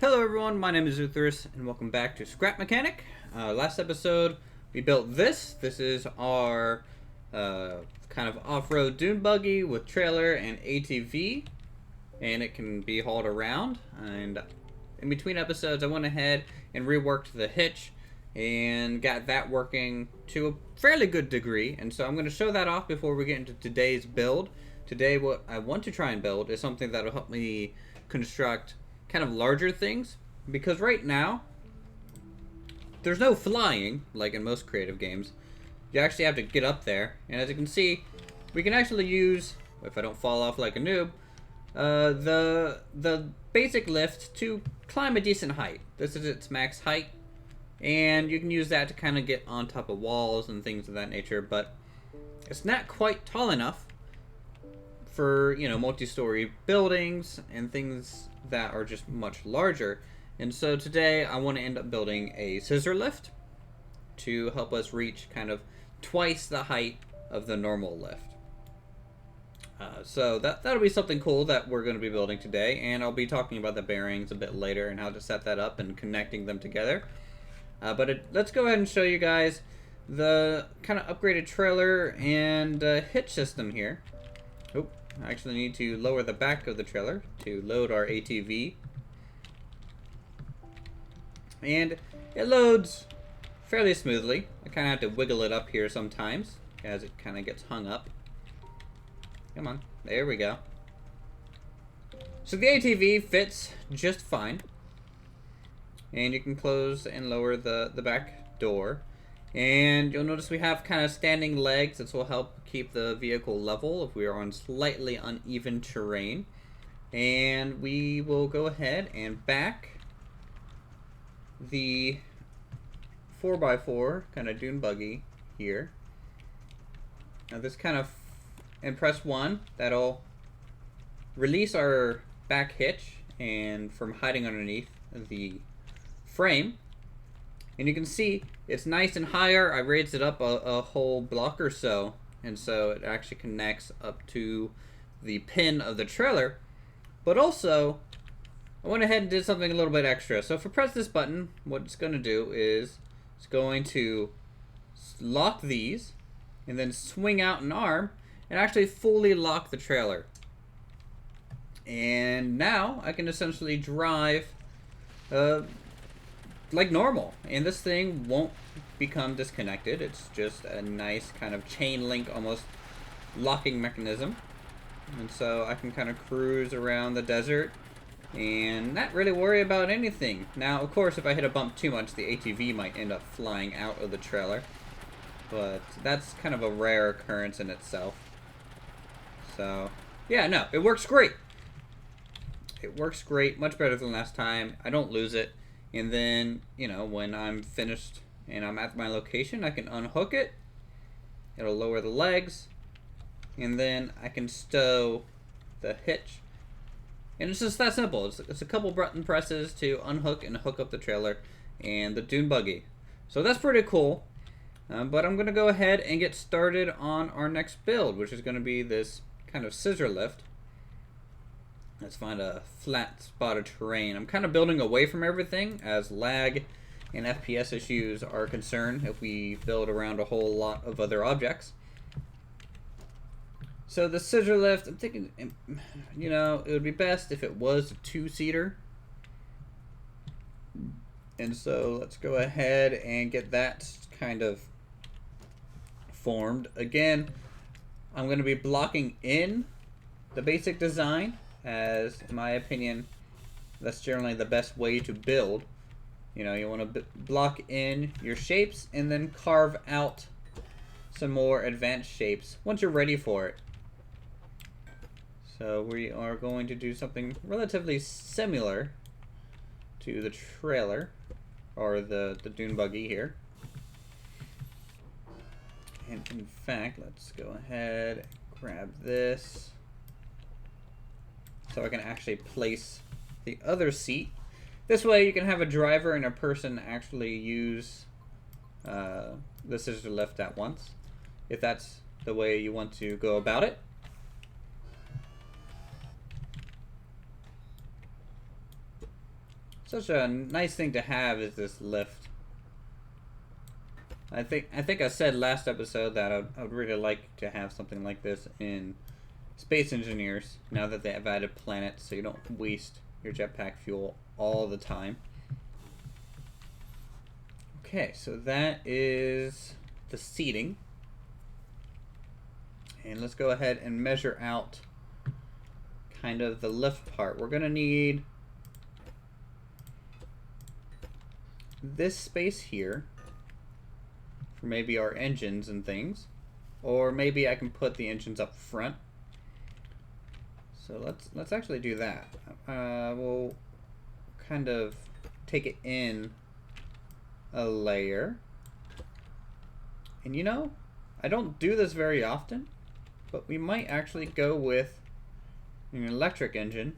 Hello everyone, my name is Uthris and welcome back to Scrap Mechanic. Last episode we built this. This is our kind of off-road dune buggy with trailer and ATV, and it can be hauled around. And in between episodes I went ahead and reworked the hitch and got that working to a fairly good degree, and so I'm going to show that off before we get into today's build. Today what I want to try and build is something that will help me construct kind of larger things, because right now there's no flying like in most creative games. You actually have to get up there, and as you can see, we can actually use, if I don't fall off like a noob, the basic lift to climb a decent height. This is its max height, and you can use that to kind of get on top of walls and things of that nature, but it's not quite tall enough for, you know, multi-story buildings and things that are just much larger. And so today I want to end up building a scissor lift to help us reach kind of twice the height of the normal lift. So that'll be something cool that we're going to be building today, and I'll be talking about the bearings a bit later and how to set that up and connecting them together. Let's go ahead and show you guys the kind of upgraded trailer and hitch system here. Oh, I actually need to lower the back of the trailer to load our ATV. And it loads fairly smoothly. I kind of have to wiggle it up here sometimes as it kind of gets hung up. Come on, there we go. So the ATV fits just fine. And you can close and lower the back door. And you'll notice we have kind of standing legs. This will help keep the vehicle level if we are on slightly uneven terrain. And we will go ahead and back the 4x4 kind of dune buggy here. Now this kind of, and press 1, that'll release our back hitch and from hiding underneath the frame. And you can see it's nice and higher. I raised it up a whole block or so, and so it actually connects up to the pin of the trailer. But also, I went ahead and did something a little bit extra. So if I press this button, what it's going to do is it's going to lock these and then swing out an arm and actually fully lock the trailer. And now I can essentially drive like normal, and this thing won't become disconnected. It's just a nice kind of chain link, almost locking mechanism, and so I can kind of cruise around the desert and not really worry about anything. Now of course if I hit a bump too much, the ATV might end up flying out of the trailer, but that's kind of a rare occurrence in itself. So yeah, no, it works great. It works great, much better than last time. I don't lose it. And then, you know, when I'm finished and I'm at my location, I can unhook it. It'll lower the legs. And then I can stow the hitch. And it's just that simple. It's a couple button presses to unhook and hook up the trailer and the dune buggy. So that's pretty cool. But I'm going to go ahead and get started on our next build, which is going to be this kind of scissor lift. Let's find a flat spot of terrain. I'm kind of building away from everything as lag and FPS issues are concerned if we build around a whole lot of other objects. So the scissor lift, I'm thinking, you know, it would be best if it was a two-seater. And so let's go ahead and get that kind of formed. Again, I'm going to be blocking in the basic design, as in my opinion that's generally the best way to build. You know, you want to block in your shapes and then carve out some more advanced shapes once you're ready for it. So we are going to do something relatively similar to the trailer or the dune buggy here. And in fact, let's go ahead and grab this so I can actually place the other seat. This way you can have a driver and a person actually use the scissor lift at once, if that's the way you want to go about it. such a nice thing to have is this lift. I think I said last episode that I would really like to have something like this in Space Engineers, now that they have added planets, so you don't waste your jetpack fuel all the time. Okay, so that is the seating. And let's go ahead and measure out kind of the lift part. We're going to need this space here for maybe our engines and things. Or maybe I can put the engines up front. So let's actually do that. We'll kind of take it in a layer. And you know, I don't do this very often, but we might actually go with an electric engine,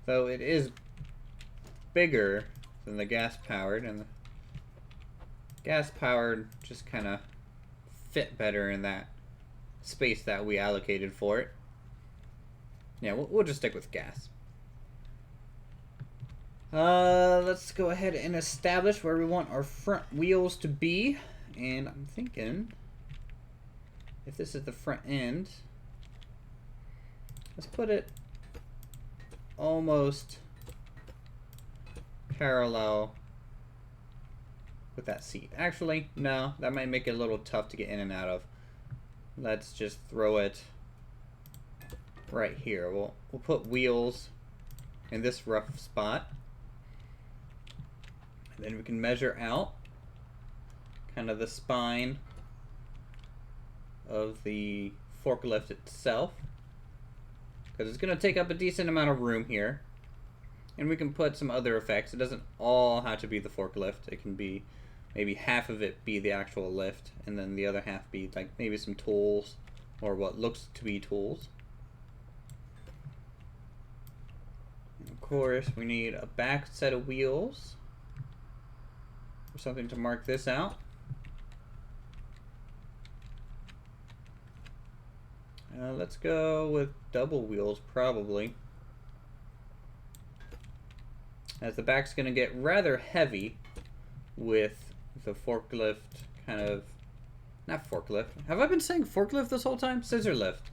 though it is bigger than the gas powered, and the gas powered just kind of fit better in that space that we allocated for it. Yeah, we'll just stick with gas. Let's go ahead and establish where we want our front wheels to be. And I'm thinking, if this is the front end, let's put it almost parallel with that seat. Actually, no, that might make it a little tough to get in and out of. Let's just throw it right here. We'll put wheels in this rough spot. And then we can measure out kind of the spine of the forklift itself, because it's going to take up a decent amount of room here. And we can put some other effects. It doesn't all have to be the forklift. It can be maybe half of it be the actual lift, and then the other half be like maybe some tools or what looks to be tools. And of course, we need a back set of wheels or something to mark this out. Let's go with double wheels probably, as the back's going to get rather heavy with the forklift kind of, not forklift. Have I been saying forklift this whole time? Scissor lift.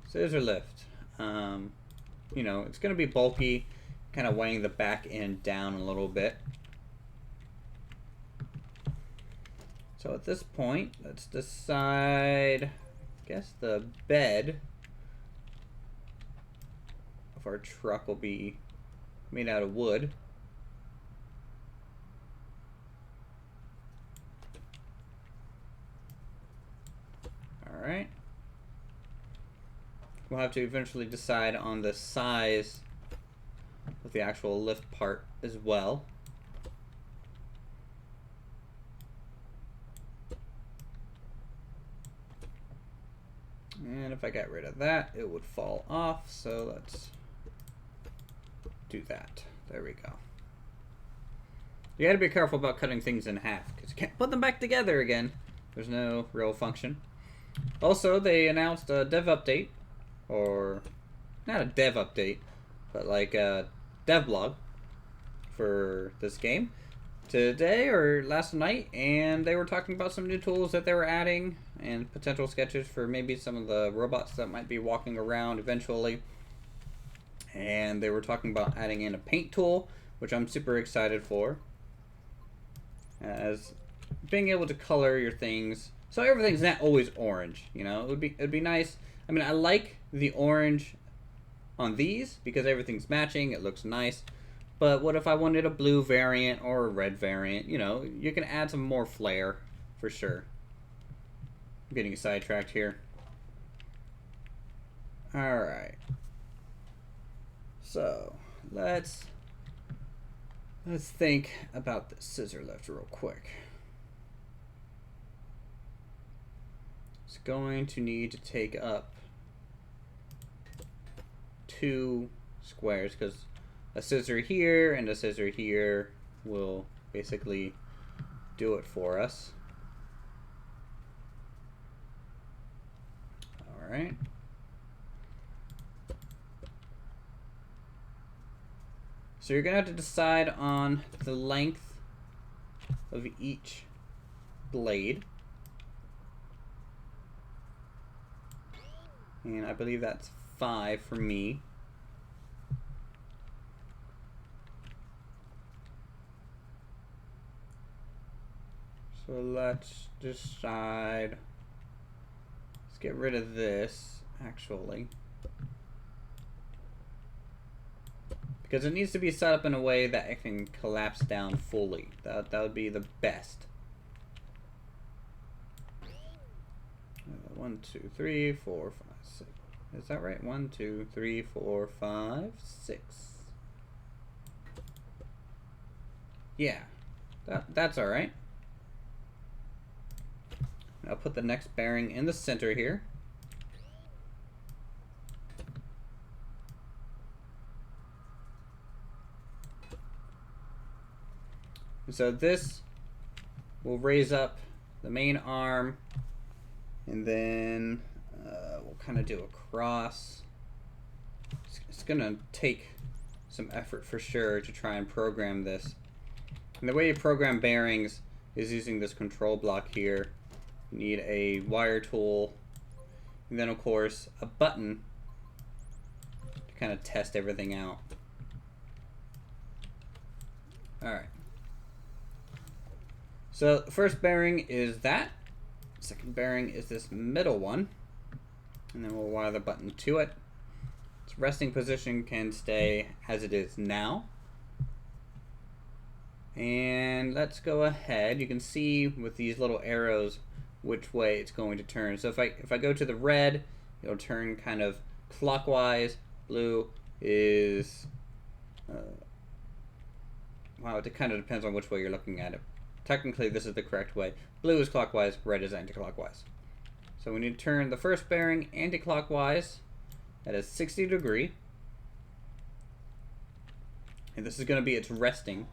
Scissor lift. You know, it's going to be bulky, kind of weighing the back end down a little bit. So at this point, let's decide, I guess the bed of our truck will be made out of wood. Alright. We'll have to eventually decide on the size of the actual lift part as well. And if I got rid of that, it would fall off, so let's do that. There we go. You gotta be careful about cutting things in half, because you can't put them back together again. There's no real function. Also, they announced a dev update, or not a dev update, but like a dev blog for this game today or last night, and they were talking about some new tools that they were adding and potential sketches for maybe some of the robots that might be walking around eventually. And they were talking about adding in a paint tool, which I'm super excited for, as being able to color your things so everything's not always orange. You know, it'd be nice. I mean, I like the orange on these because everything's matching, it looks nice. But what if I wanted a blue variant or a red variant? You know, you can add some more flair for sure. I'm getting sidetracked here. Alright. So, let's think about the scissor lift real quick. It's going to need to take up 2 squares, because a scissor here and a scissor here will basically do it for us. Alright. So you're gonna have to decide on the length of each blade. And I believe that's 5 for me. So let's decide. Let's get rid of this, actually. Because it needs to be set up in a way that it can collapse down fully. That would be the best. 1, 2, 3, 4, 5, 6. Is that right? 1, 2, 3, 4, 5, 6. Yeah, that's all right. I'll put the next bearing in the center here. And so this will raise up the main arm, and then we'll kind of do a cross. It's gonna take some effort for sure to try and program this. And the way you program bearings is using this control block here. You need a wire tool, and then of course a button to kind of test everything out. Alright. So the first bearing is that. Second bearing is this middle one. And then we'll wire the button to it. Its resting position can stay as it is now. And let's go ahead. You can see with these little arrows which way it's going to turn. So if I go to the red, it'll turn kind of clockwise. Blue is wow, it kind of depends on which way you're looking at it. Technically this is the correct way. Blue is clockwise, red is anti-clockwise. So we need to turn the first bearing anti-clockwise at a 60°. And this is going to be its resting.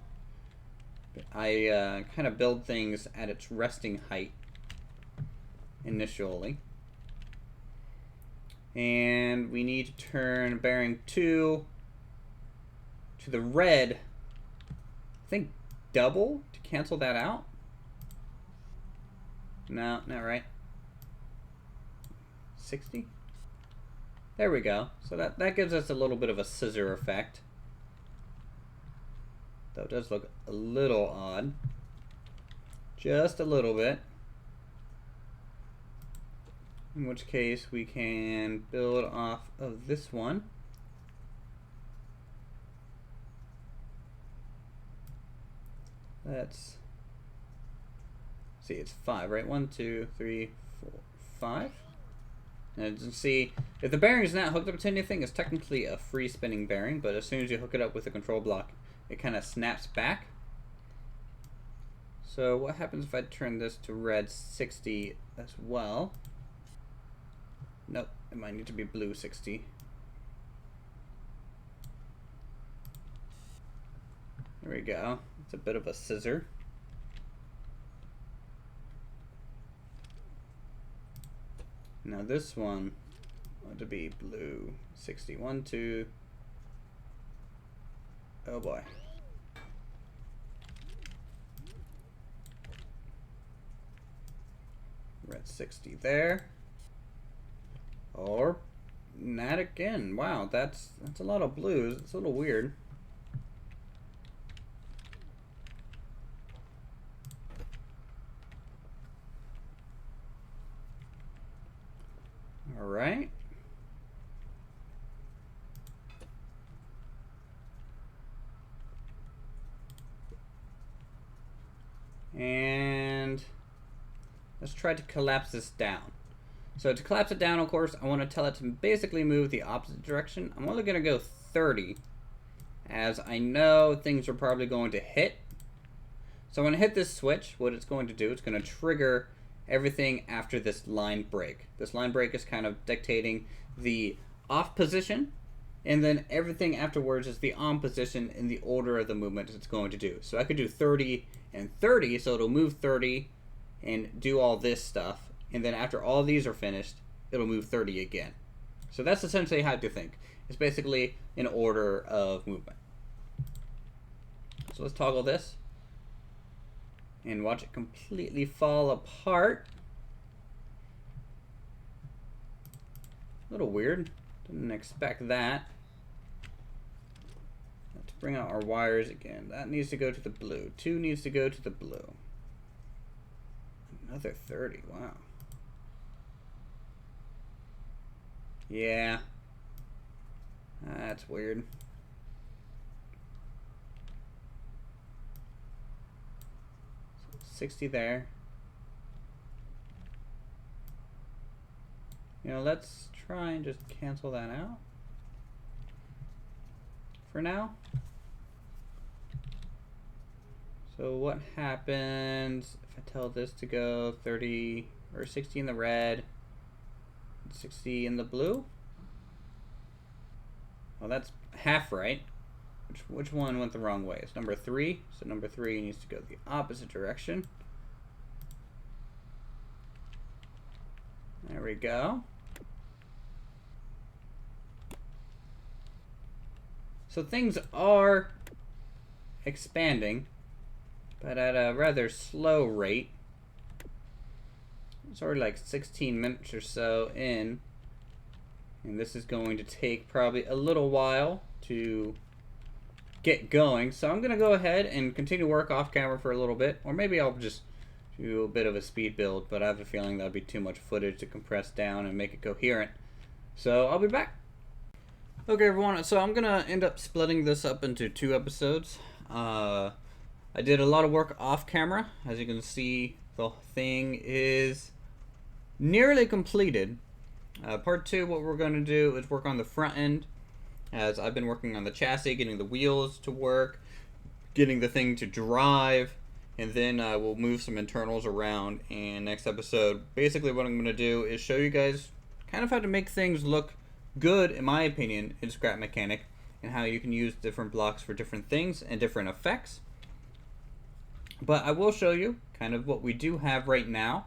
I kind of build things at its resting height initially. And we need to turn bearing 2 to the red. I think double to cancel that out. No, not right. 60. There we go. So that gives us a little bit of a scissor effect. Though it does look a little odd. Just a little bit. In which case we can build off of this one. Let's see, it's 5, right? 1, 2, 3, 4, 5. And as you can see, if the bearing is not hooked up to anything, it's technically a free spinning bearing, but as soon as you hook it up with the control block, it kind of snaps back. So what happens if I turn this to red 60 as well? Nope, it might need to be blue 60. There we go. It's a bit of a scissor. Now this one ought to be blue 60. 1, 2. Oh boy. Red 60 there. Or not again. Wow, that's a lot of blues. It's a little weird. All right. And let's try to collapse this down. So to collapse it down, of course, I want to tell it to basically move the opposite direction. I'm only going to go 30, as I know things are probably going to hit. So when I hit this switch, what it's going to do, it's going to trigger everything after this line break. This line break is kind of dictating the off position, and then everything afterwards is the on position in the order of the movement it's going to do. So I could do 30 and 30, so it'll move 30 and do all this stuff. And then after all these are finished, it'll move 30 again. So that's essentially how to think. It's basically an order of movement. So let's toggle this and watch it completely fall apart. A little weird. Didn't expect that. Let's bring out our wires again. That needs to go to the blue. 2 needs to go to the blue. Another 30. Wow. Yeah. That's weird. So 60 there. You know, let's try and just cancel that out for now. So what happens if I tell this to go 30 or 60 in the red, 60 in the blue? Well, that's half right. Which one went the wrong way? It's number 3. So number 3 needs to go the opposite direction. There we go. So things are expanding, but at a rather slow rate. It's already like 16 minutes or so in, and this is going to take probably a little while to get going. So I'm going to go ahead and continue to work off camera for a little bit, or maybe I'll just do a bit of a speed build, but I have a feeling that'll be too much footage to compress down and make it coherent. So I'll be back. Okay everyone, so I'm gonna end up splitting this up into 2 episodes. I did a lot of work off camera. As you can see, the thing is nearly completed. Part 2, what we're going to do is work on the front end, as I've been working on the chassis, getting the wheels to work, getting the thing to drive, and then we'll move some internals around. And next episode, basically what I'm going to do is show you guys kind of how to make things look good, in my opinion, in Scrap Mechanic, and how you can use different blocks for different things and different effects. But I will show you kind of what we do have right now,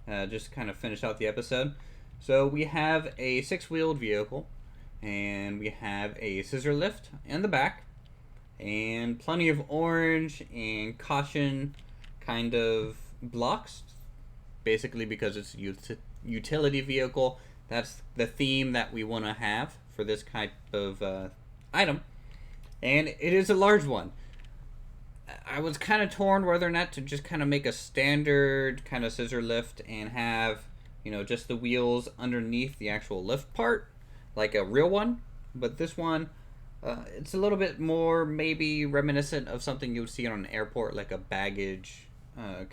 just kind of finish out the episode. So we have a 6-wheeled vehicle, and we have a scissor lift in the back, and plenty of orange and caution kind of blocks, basically because it's a utility vehicle. That's the theme that we want to have for this type of item, and it is a large one. I was kind of torn whether or not to just kind of make a standard kind of scissor lift and have, you know, just the wheels underneath the actual lift part, like a real one. But this one, it's a little bit more maybe reminiscent of something you would see on an airport, like a baggage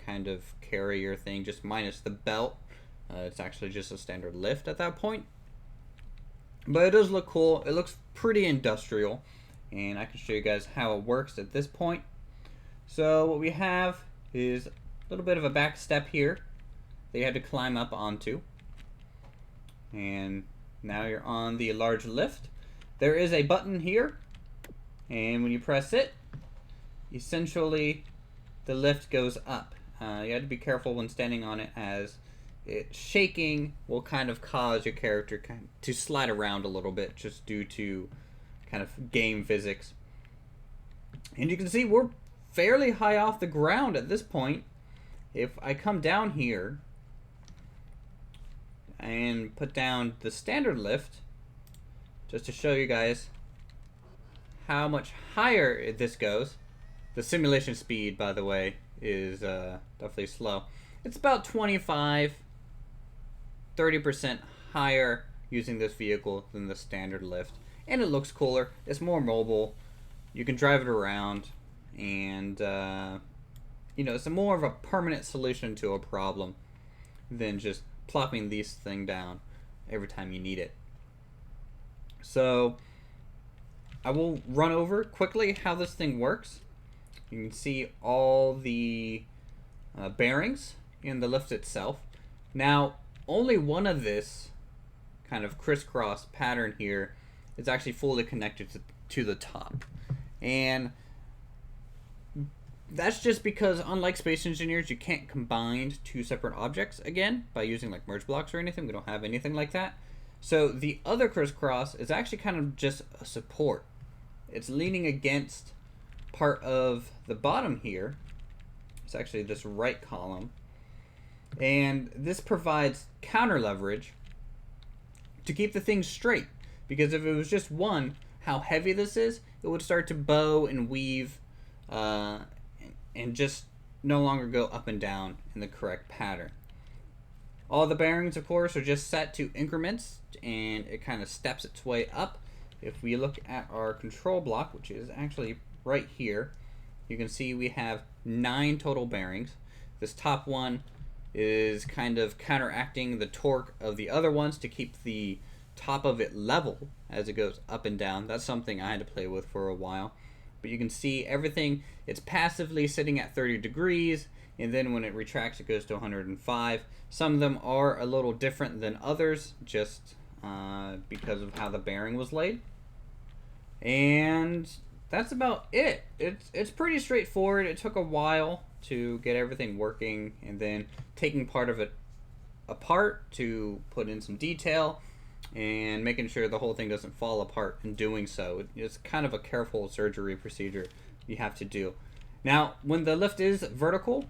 kind of carrier thing, just minus the belt. It's actually just a standard lift at that point. But it does look cool. It looks pretty industrial, and I can show you guys how it works at this point. So what we have is a little bit of a back step here that you had to climb up onto. And now you're on the large lift. There is a button here, and when you press it, essentially the lift goes up. You have to be careful when standing on it, as it shaking will kind of cause your character to slide around a little bit, just due to kind of game physics. And you can see we're fairly high off the ground at this point. If I come down here and put down the standard lift, just to show you guys how much higher this goes. The simulation speed, by the way, is definitely slow. It's about 25-30% higher using this vehicle than the standard lift, and it looks cooler. It's more mobile. You can drive it around, and you know, it's a more of a permanent solution to a problem than just plopping this thing down every time you need it. So I will run over quickly how this thing works. You can see all the bearings in the lift itself. Now, only one of this kind of crisscross pattern here is actually fully connected to the top. And that's just because, unlike Space Engineers, you can't combine 2 separate objects again by using like merge blocks or anything. We don't have anything like that. So the other crisscross is actually kind of just a support. It's leaning against part of the bottom here. It's actually this right column. And this provides counter leverage to keep the thing straight. Because if it was just one, how heavy this is, it would start to bow and weave and just no longer go up and down in the correct pattern. All the bearings, of course, are just set to increments, and it kind of steps its way up. If we look at our control block, which is actually right here, you can see we have 9 total bearings. This top one is kind of counteracting the torque of the other ones to keep the top of it level as it goes up and down. That's something I had to play with for a while. But you can see everything, it's passively sitting at 30 degrees, and then when it retracts, it goes to 105. Some of them are a little different than others, just because of how the bearing was laid. And that's about it. It's pretty straightforward. It took a while to get everything working, and then taking part of it apart to put in some detail and making sure the whole thing doesn't fall apart in doing so. It's kind of a careful surgery procedure you have to do. Now, when the lift is vertical,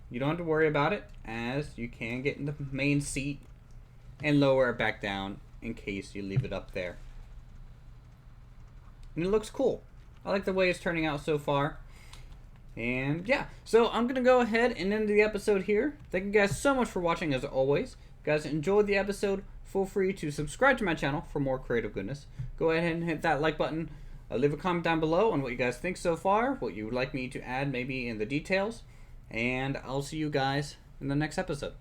you don't have to worry about it, as you can get in the main seat and lower it back down in case you leave it up there. And it looks cool. I like the way it's turning out so far. And yeah, so I'm going to go ahead and end the episode here. Thank you guys so much for watching as always. If you guys enjoyed the episode, feel free to subscribe to my channel for more creative goodness. Go ahead and hit that like button. Leave a comment down below on what you guys think so far, what you would like me to add maybe in the details. And I'll see you guys in the next episode.